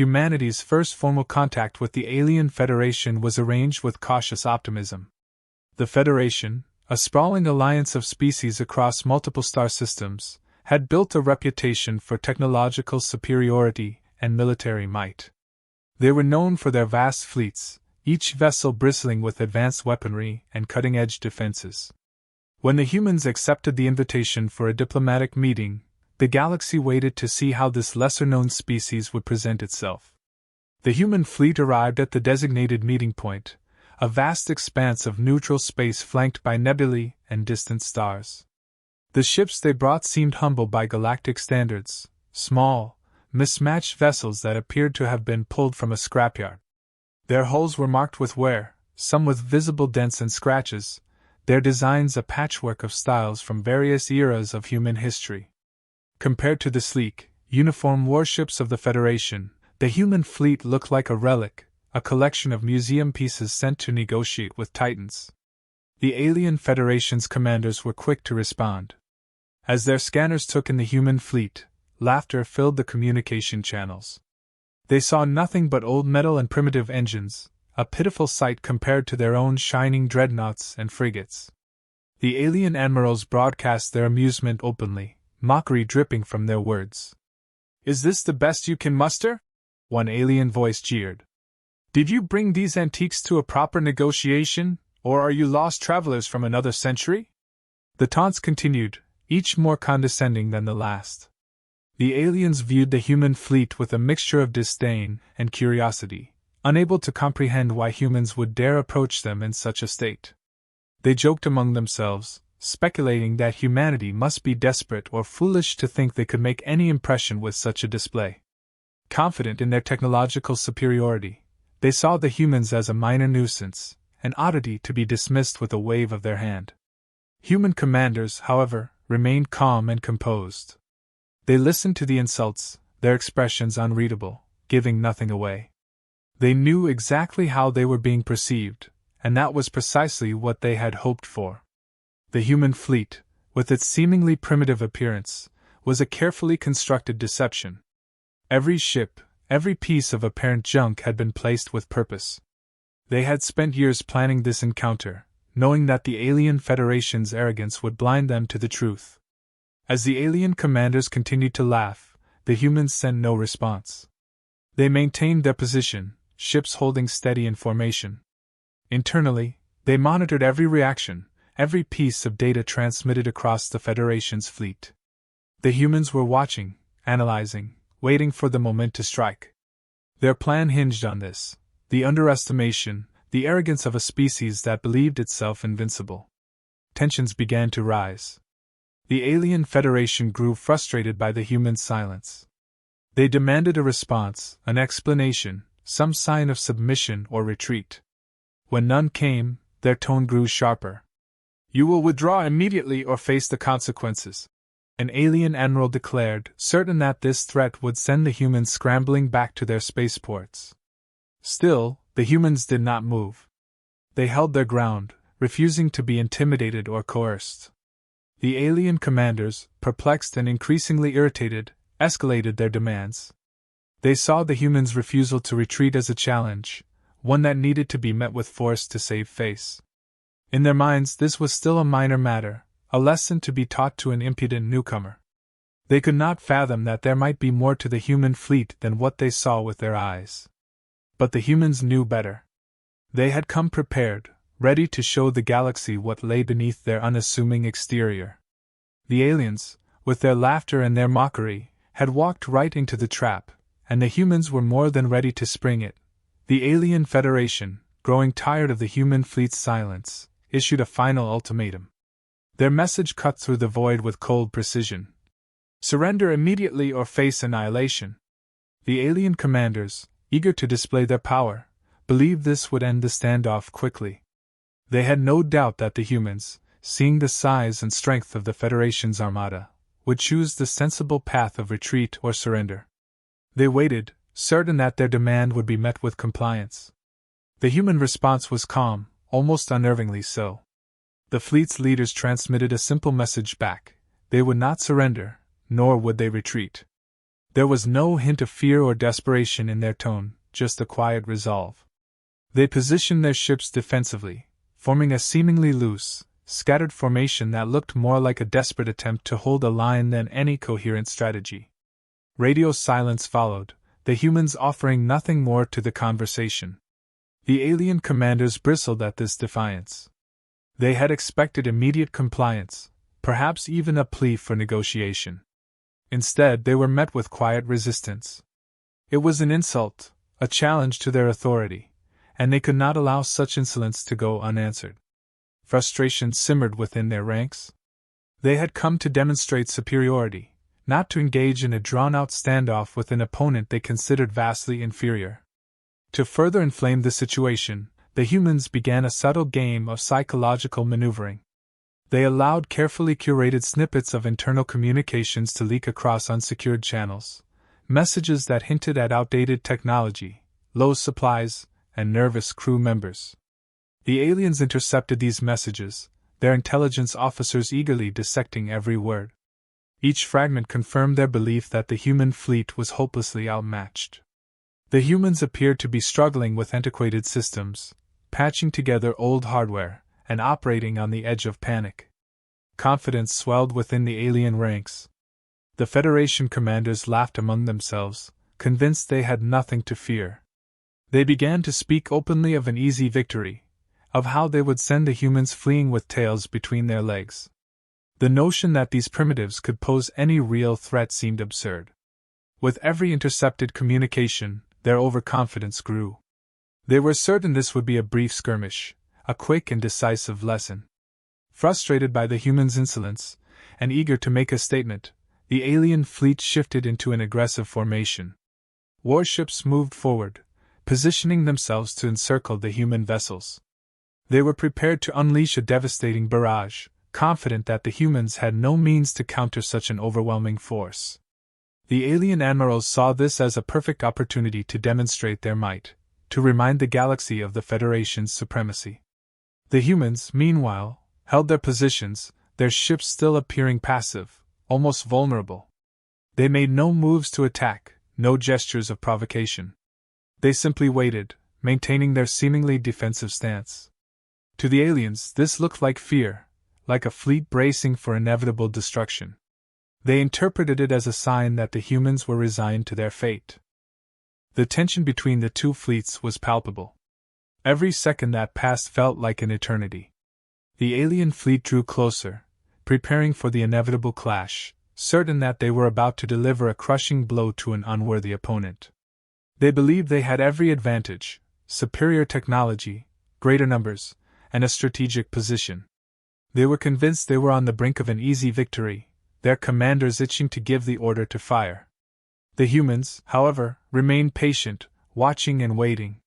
humanity's first formal contact with the alien Federation was arranged with cautious optimism. The Federation, a sprawling alliance of species across multiple star systems, had built a reputation for technological superiority and military might. They were known for their vast fleets, each vessel bristling with advanced weaponry and cutting-edge defenses. When the humans accepted the invitation for a diplomatic meeting, the galaxy waited to see how this lesser-known species would present itself. The human fleet arrived at the designated meeting point, a vast expanse of neutral space flanked by nebulae and distant stars. The ships they brought seemed humble by galactic standards, small, mismatched vessels that appeared to have been pulled from a scrapyard. Their hulls were marked with wear, some with visible dents and scratches, their designs a patchwork of styles from various eras of human history. Compared to the sleek, uniform warships of the Federation, the human fleet looked like a relic, a collection of museum pieces sent to negotiate with titans. The alien Federation's commanders were quick to respond. As their scanners took in the human fleet, laughter filled the communication channels. They saw nothing but old metal and primitive engines, a pitiful sight compared to their own shining dreadnoughts and frigates. The alien admirals broadcast their amusement openly, mockery dripping from their words. "Is this the best you can muster?" one alien voice jeered. "Did you bring these antiques to a proper negotiation, or are you lost travelers from another century?" The taunts continued, each more condescending than the last. The aliens viewed the human fleet with a mixture of disdain and curiosity, unable to comprehend why humans would dare approach them in such a state. They joked among themselves, speculating that humanity must be desperate or foolish to think they could make any impression with such a display. Confident in their technological superiority, they saw the humans as a minor nuisance, an oddity to be dismissed with a wave of their hand. Human commanders, however, remained calm and composed. They listened to the insults, their expressions unreadable, giving nothing away. They knew exactly how they were being perceived, and that was precisely what they had hoped for. The human fleet, with its seemingly primitive appearance, was a carefully constructed deception. Every ship, every piece of apparent junk had been placed with purpose. They had spent years planning this encounter, knowing that the alien Federation's arrogance would blind them to the truth. As the alien commanders continued to laugh, the humans sent no response. They maintained their position, ships holding steady in formation. Internally, they monitored every reaction, every piece of data transmitted across the Federation's fleet. The humans were watching, analyzing, waiting for the moment to strike. Their plan hinged on this: the underestimation, the arrogance of a species that believed itself invincible. Tensions began to rise. The alien Federation grew frustrated by the human silence. They demanded a response, an explanation, some sign of submission or retreat. When none came, their tone grew sharper. "You will withdraw immediately or face the consequences," an alien admiral declared, certain that this threat would send the humans scrambling back to their spaceports. Still, the humans did not move. They held their ground, refusing to be intimidated or coerced. The alien commanders, perplexed and increasingly irritated, escalated their demands. They saw the humans' refusal to retreat as a challenge, one that needed to be met with force to save face. In their minds, this was still a minor matter, a lesson to be taught to an impudent newcomer. They could not fathom that there might be more to the human fleet than what they saw with their eyes. But the humans knew better. They had come prepared, ready to show the galaxy what lay beneath their unassuming exterior. The aliens, with their laughter and their mockery, had walked right into the trap, and the humans were more than ready to spring it. The alien Federation, growing tired of the human fleet's silence, issued a final ultimatum. Their message cut through the void with cold precision. "Surrender immediately or face annihilation." The alien commanders, eager to display their power, believed this would end the standoff quickly. They had no doubt that the humans, seeing the size and strength of the Federation's armada, would choose the sensible path of retreat or surrender. They waited, certain that their demand would be met with compliance. The human response was calm, almost unnervingly so. The fleet's leaders transmitted a simple message back: they would not surrender, nor would they retreat. There was no hint of fear or desperation in their tone, just a quiet resolve. They positioned their ships defensively, forming a seemingly loose, scattered formation that looked more like a desperate attempt to hold a line than any coherent strategy. Radio silence followed, the humans offering nothing more to the conversation. The alien commanders bristled at this defiance. They had expected immediate compliance, perhaps even a plea for negotiation. Instead, they were met with quiet resistance. It was an insult, a challenge to their authority, and they could not allow such insolence to go unanswered. Frustration simmered within their ranks. They had come to demonstrate superiority, not to engage in a drawn-out standoff with an opponent they considered vastly inferior. To further inflame the situation, the humans began a subtle game of psychological maneuvering. They allowed carefully curated snippets of internal communications to leak across unsecured channels, messages that hinted at outdated technology, low supplies, and nervous crew members. The aliens intercepted these messages, their intelligence officers eagerly dissecting every word. Each fragment confirmed their belief that the human fleet was hopelessly outmatched. The humans appeared to be struggling with antiquated systems, patching together old hardware, and operating on the edge of panic. Confidence swelled within the alien ranks. The Federation commanders laughed among themselves, convinced they had nothing to fear. They began to speak openly of an easy victory, of how they would send the humans fleeing with tails between their legs. The notion that these primitives could pose any real threat seemed absurd. With every intercepted communication, their overconfidence grew. They were certain this would be a brief skirmish, a quick and decisive lesson. Frustrated by the humans' insolence, and eager to make a statement, the alien fleet shifted into an aggressive formation. Warships moved forward, positioning themselves to encircle the human vessels. They were prepared to unleash a devastating barrage, confident that the humans had no means to counter such an overwhelming force. The alien admirals saw this as a perfect opportunity to demonstrate their might, to remind the galaxy of the Federation's supremacy. The humans, meanwhile, held their positions, their ships still appearing passive, almost vulnerable. They made no moves to attack, no gestures of provocation. They simply waited, maintaining their seemingly defensive stance. To the aliens, this looked like fear, like a fleet bracing for inevitable destruction. They interpreted it as a sign that the humans were resigned to their fate. The tension between the two fleets was palpable. Every second that passed felt like an eternity. The alien fleet drew closer, preparing for the inevitable clash, certain that they were about to deliver a crushing blow to an unworthy opponent. They believed they had every advantage: superior technology, greater numbers, and a strategic position. They were convinced they were on the brink of an easy victory, their commanders itching to give the order to fire. The humans, however, remained patient, watching and waiting.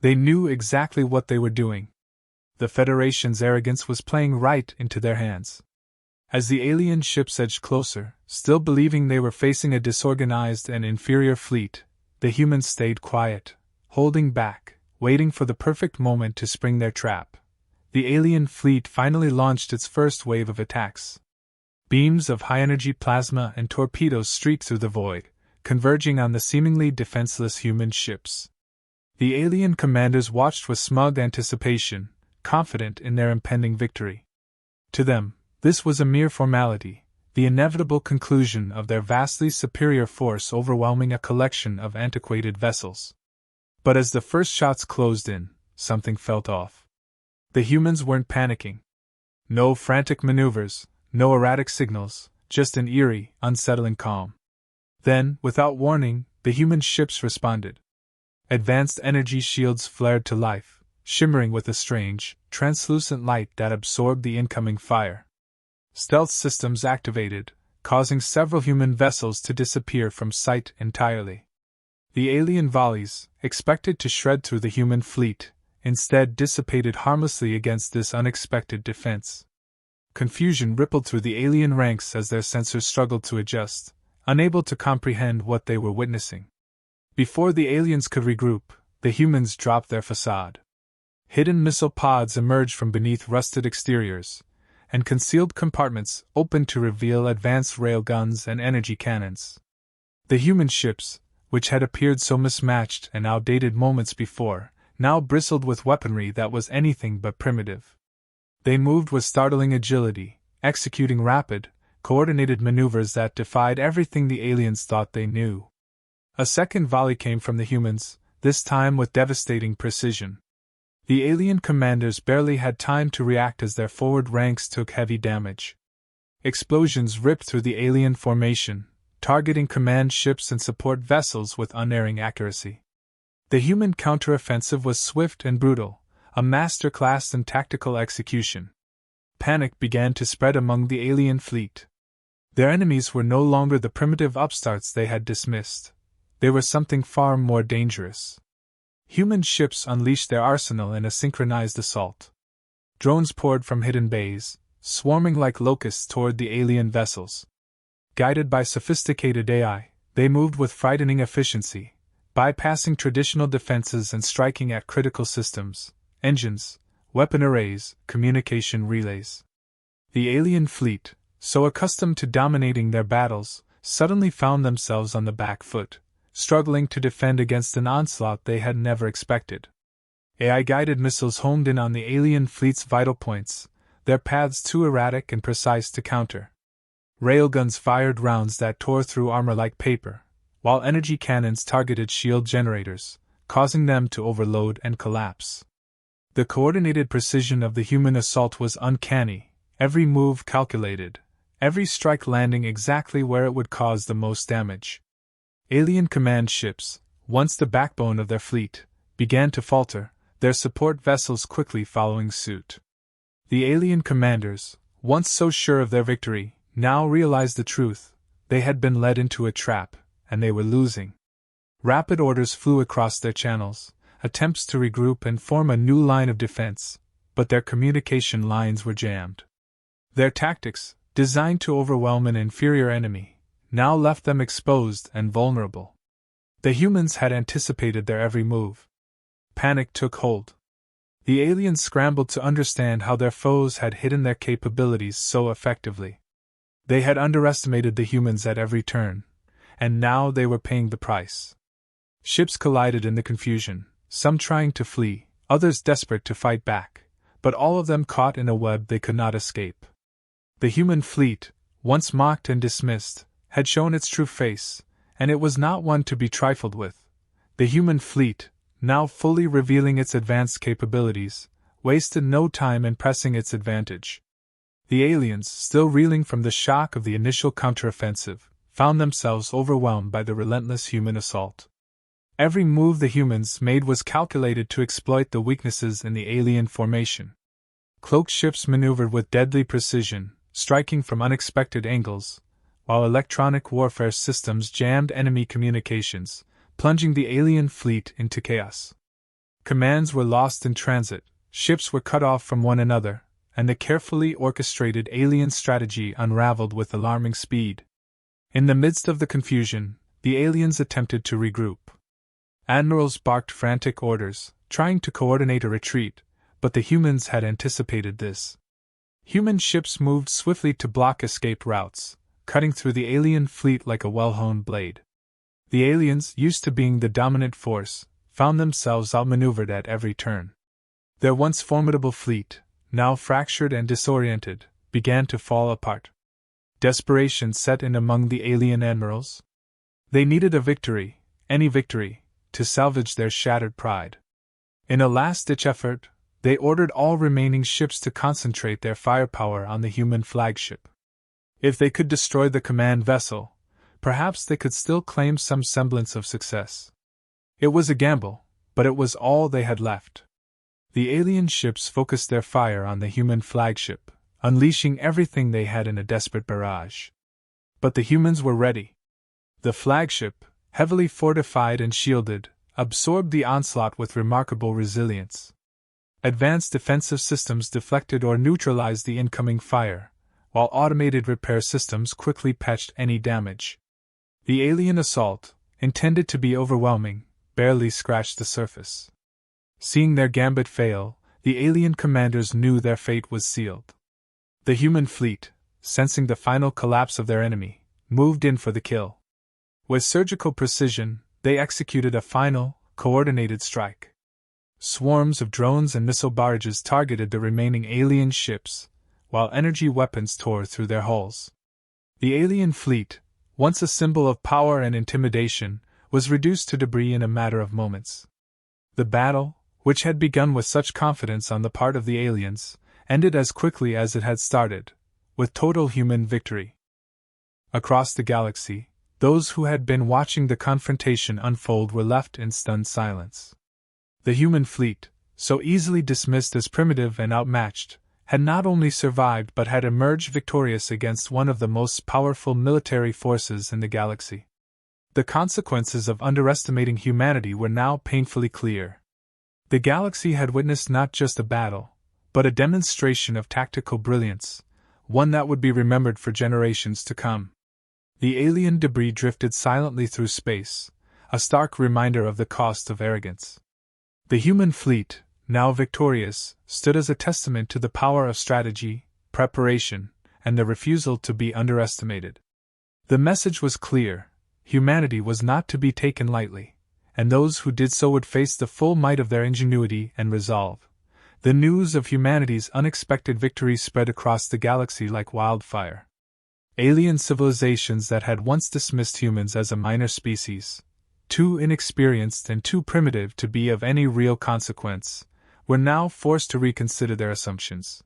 They knew exactly what they were doing. The Federation's arrogance was playing right into their hands. As the alien ships edged closer, still believing they were facing a disorganized and inferior fleet, the humans stayed quiet, holding back, waiting for the perfect moment to spring their trap. The alien fleet finally launched its first wave of attacks. Beams of high-energy plasma and torpedoes streaked through the void, converging on the seemingly defenseless human ships. The alien commanders watched with smug anticipation, confident in their impending victory. To them, this was a mere formality, the inevitable conclusion of their vastly superior force overwhelming a collection of antiquated vessels. But as the first shots closed in, something felt off. The humans weren't panicking. No frantic maneuvers, no erratic signals, just an eerie, unsettling calm. Then, without warning, the human ships responded. Advanced energy shields flared to life, shimmering with a strange, translucent light that absorbed the incoming fire. Stealth systems activated, causing several human vessels to disappear from sight entirely. The alien volleys, expected to shred through the human fleet, instead dissipated harmlessly against this unexpected defense. Confusion rippled through the alien ranks as their sensors struggled to adjust, unable to comprehend what they were witnessing. Before the aliens could regroup, the humans dropped their facade. Hidden missile pods emerged from beneath rusted exteriors, and concealed compartments opened to reveal advanced railguns and energy cannons. The human ships, which had appeared so mismatched and outdated moments before, now bristled with weaponry that was anything but primitive. They moved with startling agility, executing rapid, coordinated maneuvers that defied everything the aliens thought they knew. A second volley came from the humans, this time with devastating precision. The alien commanders barely had time to react as their forward ranks took heavy damage. Explosions ripped through the alien formation, targeting command ships and support vessels with unerring accuracy. The human counteroffensive was swift and brutal, a masterclass in tactical execution. Panic began to spread among the alien fleet. Their enemies were no longer the primitive upstarts they had dismissed. They were something far more dangerous. Human ships unleashed their arsenal in a synchronized assault. Drones poured from hidden bays, swarming like locusts toward the alien vessels. Guided by sophisticated AI, they moved with frightening efficiency, bypassing traditional defenses and striking at critical systems, engines, weapon arrays, communication relays. The alien fleet, so accustomed to dominating their battles, suddenly found themselves on the back foot, struggling to defend against an onslaught they had never expected. AI-guided missiles homed in on the alien fleet's vital points, their paths too erratic and precise to counter. Railguns fired rounds that tore through armor like paper, while energy cannons targeted shield generators, causing them to overload and collapse. The coordinated precision of the human assault was uncanny, every move calculated, every strike landing exactly where it would cause the most damage. Alien command ships, once the backbone of their fleet, began to falter, their support vessels quickly following suit. The alien commanders, once so sure of their victory, now realized the truth: they had been led into a trap, and they were losing. Rapid orders flew across their channels, attempts to regroup and form a new line of defense, but their communication lines were jammed. Their tactics, designed to overwhelm an inferior enemy, now left them exposed and vulnerable. The humans had anticipated their every move. Panic took hold. The aliens scrambled to understand how their foes had hidden their capabilities so effectively. They had underestimated the humans at every turn, and now they were paying the price. Ships collided in the confusion, some trying to flee, others desperate to fight back, but all of them caught in a web they could not escape. The human fleet, once mocked and dismissed, had shown its true face, and it was not one to be trifled with. The human fleet, now fully revealing its advanced capabilities, wasted no time in pressing its advantage. The aliens, still reeling from the shock of the initial counteroffensive, found themselves overwhelmed by the relentless human assault. Every move the humans made was calculated to exploit the weaknesses in the alien formation. Cloaked ships maneuvered with deadly precision, striking from unexpected angles, while electronic warfare systems jammed enemy communications, plunging the alien fleet into chaos. Commands were lost in transit, ships were cut off from one another, and the carefully orchestrated alien strategy unraveled with alarming speed. In the midst of the confusion, the aliens attempted to regroup. Admirals barked frantic orders, trying to coordinate a retreat, but the humans had anticipated this. Human ships moved swiftly to block escape routes, cutting through the alien fleet like a well-honed blade. The aliens, used to being the dominant force, found themselves outmaneuvered at every turn. Their once formidable fleet, now fractured and disoriented, began to fall apart. Desperation set in among the alien admirals. They needed a victory, any victory, to salvage their shattered pride. In a last-ditch effort, they ordered all remaining ships to concentrate their firepower on the human flagship. If they could destroy the command vessel, perhaps they could still claim some semblance of success. It was a gamble, but it was all they had left. The alien ships focused their fire on the human flagship, unleashing everything they had in a desperate barrage. But the humans were ready. The flagship, heavily fortified and shielded, absorbed the onslaught with remarkable resilience. Advanced defensive systems deflected or neutralized the incoming fire, while automated repair systems quickly patched any damage. The alien assault, intended to be overwhelming, barely scratched the surface. Seeing their gambit fail, the alien commanders knew their fate was sealed. The human fleet, sensing the final collapse of their enemy, moved in for the kill. With surgical precision, they executed a final, coordinated strike. Swarms of drones and missile barrages targeted the remaining alien ships, while energy weapons tore through their hulls. The alien fleet, once a symbol of power and intimidation, was reduced to debris in a matter of moments. The battle, which had begun with such confidence on the part of the aliens, ended as quickly as it had started, with total human victory. Across the galaxy, those who had been watching the confrontation unfold were left in stunned silence. The human fleet, so easily dismissed as primitive and outmatched, had not only survived but had emerged victorious against one of the most powerful military forces in the galaxy. The consequences of underestimating humanity were now painfully clear. The galaxy had witnessed not just a battle, but a demonstration of tactical brilliance, one that would be remembered for generations to come. The alien debris drifted silently through space, a stark reminder of the cost of arrogance. The human fleet, now victorious, stood as a testament to the power of strategy, preparation, and the refusal to be underestimated. The message was clear: humanity was not to be taken lightly, and those who did so would face the full might of their ingenuity and resolve. The news of humanity's unexpected victory spread across the galaxy like wildfire. Alien civilizations that had once dismissed humans as a minor species, too inexperienced and too primitive to be of any real consequence, were now forced to reconsider their assumptions.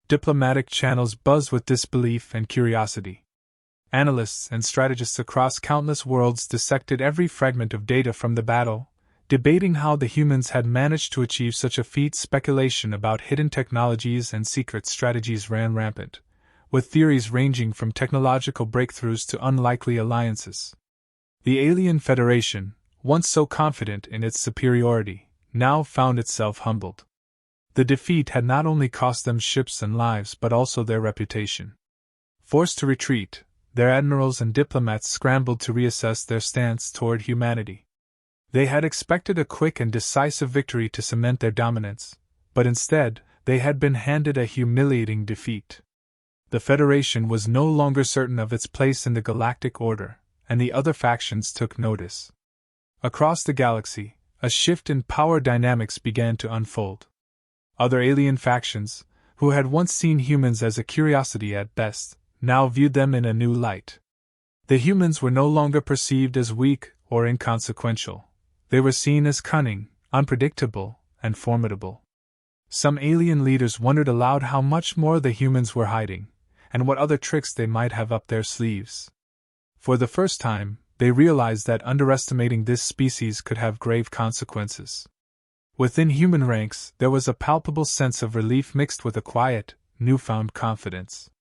Diplomatic channels buzzed with disbelief and curiosity. Analysts and strategists across countless worlds dissected every fragment of data from the battle, debating how the humans had managed to achieve such a feat. Speculation about hidden technologies and secret strategies ran rampant, with theories ranging from technological breakthroughs to unlikely alliances. The Alien Federation, once so confident in its superiority, now found itself humbled. The defeat had not only cost them ships and lives but also their reputation. Forced to retreat, their admirals and diplomats scrambled to reassess their stance toward humanity. They had expected a quick and decisive victory to cement their dominance, but instead, they had been handed a humiliating defeat. The Federation was no longer certain of its place in the Galactic Order, and the other factions took notice. Across the galaxy, a shift in power dynamics began to unfold. Other alien factions, who had once seen humans as a curiosity at best, now viewed them in a new light. The humans were no longer perceived as weak or inconsequential. They were seen as cunning, unpredictable, and formidable. Some alien leaders wondered aloud how much more the humans were hiding, and what other tricks they might have up their sleeves. For the first time, they realized that underestimating this species could have grave consequences. Within human ranks, there was a palpable sense of relief mixed with a quiet, newfound confidence.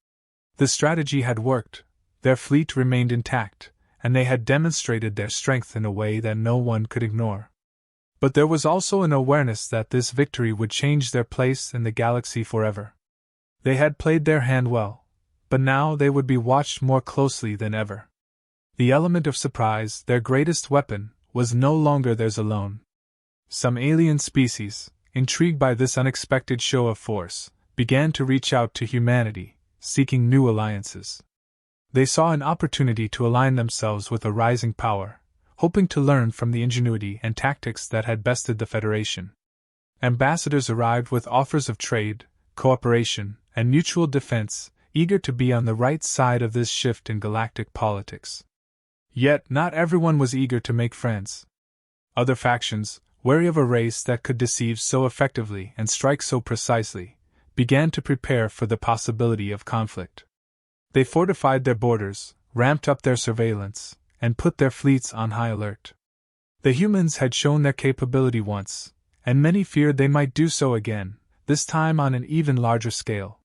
The strategy had worked, their fleet remained intact, and they had demonstrated their strength in a way that no one could ignore. But there was also an awareness that this victory would change their place in the galaxy forever. They had played their hand well, but now they would be watched more closely than ever. The element of surprise, their greatest weapon, was no longer theirs alone. Some alien species, intrigued by this unexpected show of force, began to reach out to humanity, seeking new alliances. They saw an opportunity to align themselves with a rising power, hoping to learn from the ingenuity and tactics that had bested the Federation. Ambassadors arrived with offers of trade, cooperation, and mutual defense, eager to be on the right side of this shift in galactic politics. Yet not everyone was eager to make friends. Other factions, wary of a race that could deceive so effectively and strike so precisely, began to prepare for the possibility of conflict. They fortified their borders, ramped up their surveillance, and put their fleets on high alert. The humans had shown their capability once, and many feared they might do so again, this time on an even larger scale.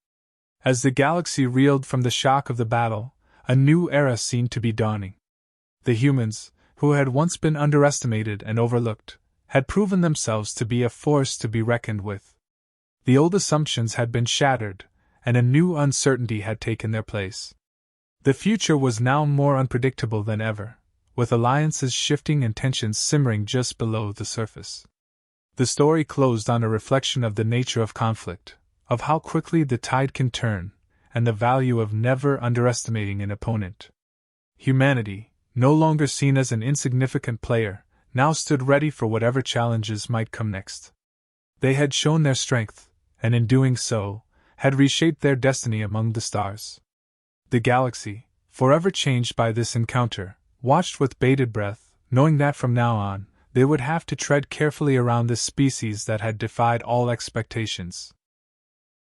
As the galaxy reeled from the shock of the battle, a new era seemed to be dawning. The humans, who had once been underestimated and overlooked, had proven themselves to be a force to be reckoned with. The old assumptions had been shattered, and a new uncertainty had taken their place. The future was now more unpredictable than ever, with alliances shifting and tensions simmering just below the surface. The story closed on a reflection of the nature of conflict, of how quickly the tide can turn, and the value of never underestimating an opponent. Humanity, no longer seen as an insignificant player, now stood ready for whatever challenges might come next. They had shown their strength, and in doing so, had reshaped their destiny among the stars. The galaxy, forever changed by this encounter, watched with bated breath, knowing that from now on, they would have to tread carefully around this species that had defied all expectations.